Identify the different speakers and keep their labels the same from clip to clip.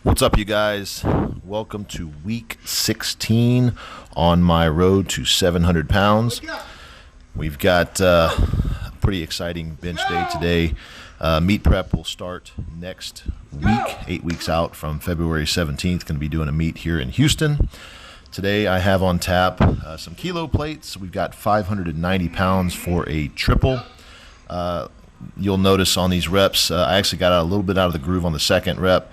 Speaker 1: What's up, you guys? Welcome to week 16 on my road to 700 pounds. We've got a pretty exciting bench day today. Meet prep will start next week, 8 weeks out from February 17th. Going to be doing a meet here in Houston. Today I have on tap some kilo plates. We've got 590 pounds for a triple. You'll notice on these reps, I actually got a little bit out of the groove on the second rep.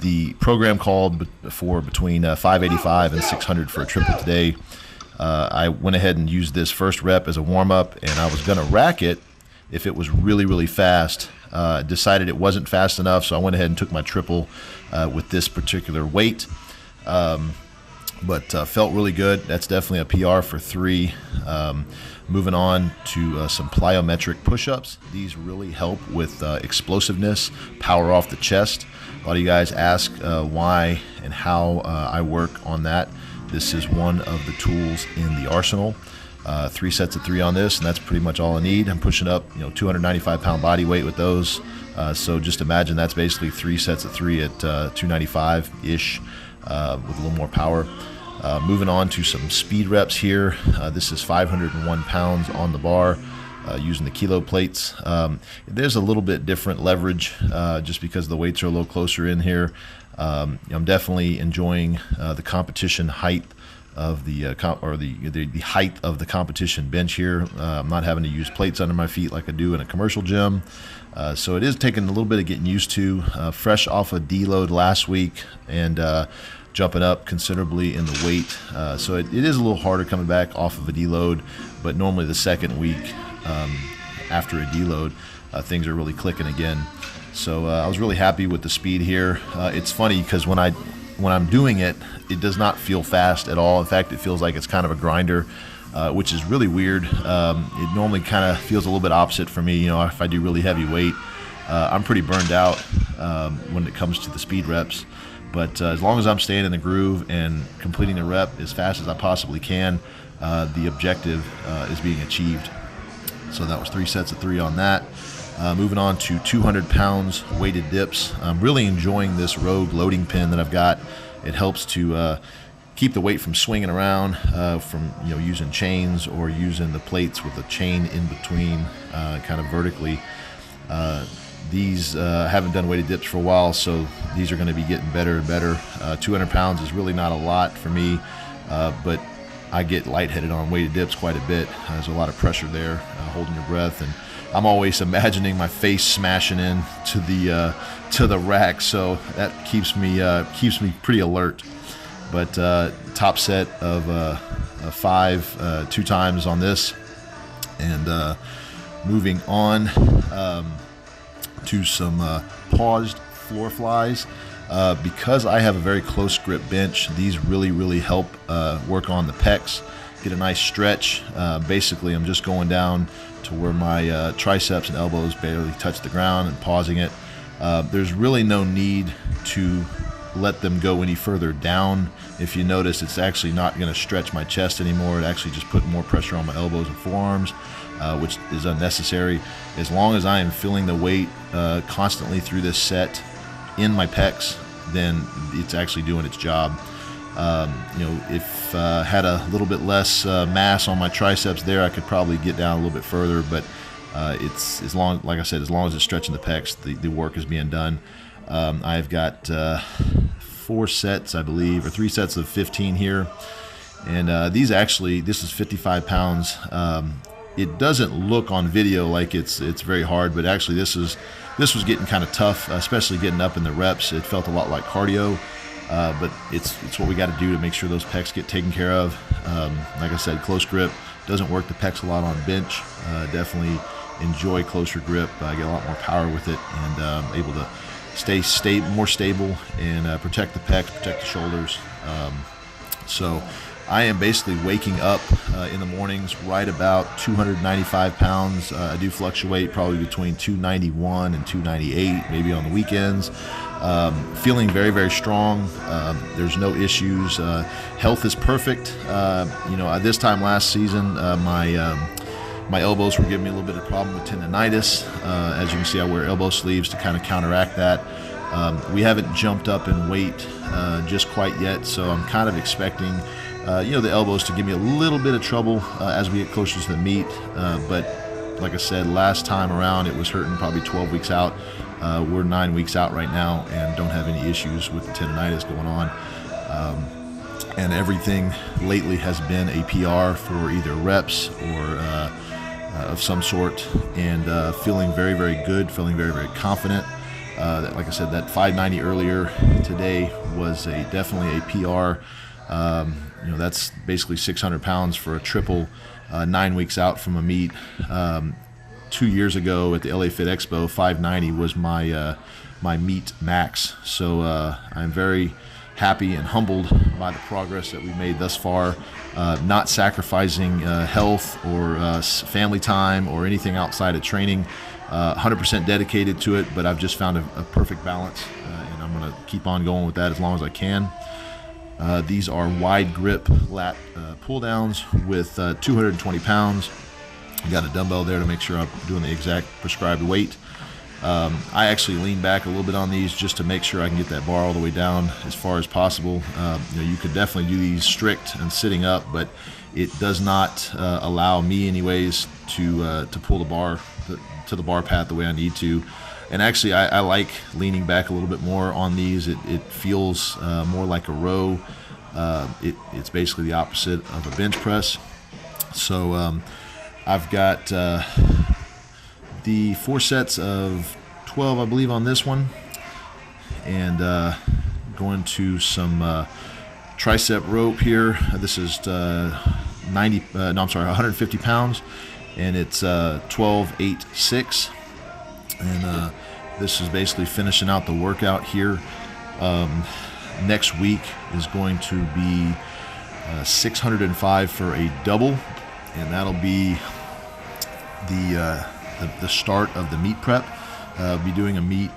Speaker 1: The program called for between 585 and 600 for a triple today. I went ahead and used this first rep as a warm-up, and I was going to rack it if it was really, really fast. Decided it wasn't fast enough, so I went ahead and took my triple with this particular weight. But felt really good. That's definitely a PR for 3. Moving on to some plyometric push-ups. These really help with explosiveness, power off the chest. A lot of you guys ask why and how I work on that. This is one of the tools in the arsenal. 3 sets of 3 on this, and that's pretty much all I need. I'm pushing up, 295-pound body weight with those. So just imagine that's basically 3 sets of 3 at 295-ish with a little more power. Moving on to some speed reps here. This is 501 pounds on the bar using the kilo plates. There's a little bit different leverage just because the weights are a little closer in here. I'm definitely enjoying the competition height of the height of the competition bench here. I'm not having to use plates under my feet like I do in a commercial gym. So it is taking a little bit of getting used to. Fresh off a deload last week and jumping up considerably in the weight. So it is a little harder coming back off of a deload, but normally the second week after a deload, things are really clicking again. So I was really happy with the speed here. It's funny because when I'm doing it, it does not feel fast at all. In fact, it feels like it's kind of a grinder, which is really weird. It normally kind of feels a little bit opposite for me. If I do really heavy weight, I'm pretty burned out when it comes to the speed reps. But as long as I'm staying in the groove and completing the rep as fast as I possibly can, the objective is being achieved. So that was 3 sets of 3 on that. Moving on to 200 pounds weighted dips. I'm really enjoying this Rogue loading pin that I've got. It helps to keep the weight from swinging around, from using chains or using the plates with a chain in between, kind of vertically. These haven't done weighted dips for a while, so these are going to be getting better and better. 200 pounds is really not a lot for me, but I get lightheaded on weighted dips quite a bit. There's a lot of pressure there, holding your breath, and I'm always imagining my face smashing in to the rack, so that keeps me pretty alert. But top set of 5, 2 times on this, and moving on. To some paused floor flies. Because I have a very close grip bench, these really help work on the pecs, get a nice stretch. Basically, I'm just going down to where my triceps and elbows barely touch the ground and pausing it. There's really no need to let them go any further down. If you notice, it's actually not going to stretch my chest anymore. It actually just put more pressure on my elbows and forearms, which is unnecessary. As long as I am feeling the weight constantly through this set in my pecs, then it's actually doing its job. If had a little bit less mass on my triceps there, I could probably get down a little bit further, but it's like I said, as long as it's stretching the pecs, the work is being done. I've got 4 sets, I believe, or 3 sets of 15 here, and this is 55 pounds. It doesn't look on video like it's very hard, but actually this was getting kind of tough, especially getting up in the reps. It felt a lot like cardio, but it's what we got to do to make sure those pecs get taken care of. Like I said, close grip doesn't work the pecs a lot on bench. Definitely enjoy closer grip. I get a lot more power with it, and able to stay more stable and protect the pecs, protect the shoulders. So I am basically waking up in the mornings right about 295 pounds. I do fluctuate probably between 291 and 298, maybe on the weekends. Feeling very strong. There's no issues. Health is perfect. This time last season, my elbows were giving me a little bit of problem with tendonitis. As you can see, I wear elbow sleeves to kind of counteract that. We haven't jumped up in weight just quite yet, so I'm kind of expecting the elbows to give me a little bit of trouble as we get closer to the meet. But like I said, last time around it was hurting probably 12 weeks out. We're 9 weeks out right now and don't have any issues with the tendonitis going on. And everything lately has been a PR for either reps or of some sort, and feeling very, very good, feeling very, very confident. Like I said, that 590 earlier today was definitely a PR. That's basically 600 pounds for a triple 9 weeks out from a meet. 2 years ago at the LA Fit Expo, 590 was my meet max. So I'm very happy and humbled by the progress that we've made thus far, not sacrificing health or family time or anything outside of training. 100% dedicated to it, but I've just found a perfect balance, and I'm going to keep on going with that as long as I can. These are wide grip lat pull downs with 220 pounds. I got a dumbbell there to make sure I'm doing the exact prescribed weight. I actually lean back a little bit on these just to make sure I can get that bar all the way down as far as possible. You could definitely do these strict and sitting up, but it does not allow me anyways to pull the bar to the bar path the way I need to. And actually I like leaning back a little bit more on these. It feels more like a row. It's basically the opposite of a bench press. So I've got the 4 sets of 12, I believe, on this one, and going to some tricep rope here. This is 150 pounds, and it's 12, 8, 6, and this is basically finishing out the workout here. Next week is going to be 605 for a double, and that'll be the start of the meet prep. I'll be doing a meet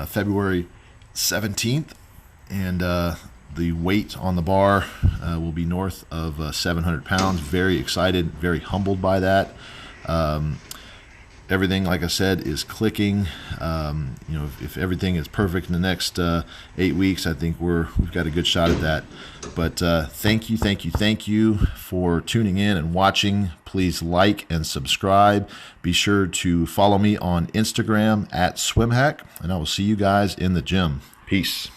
Speaker 1: February 17th, and the weight on the bar will be north of 700 pounds. Very excited, very humbled by that. Everything, like I said, is clicking. If everything is perfect in the next 8 weeks, I think we've got a good shot at that. But thank you for tuning in and watching. Please like and subscribe. Be sure to follow me on Instagram @SwimHack, and I will see you guys in the gym. Peace.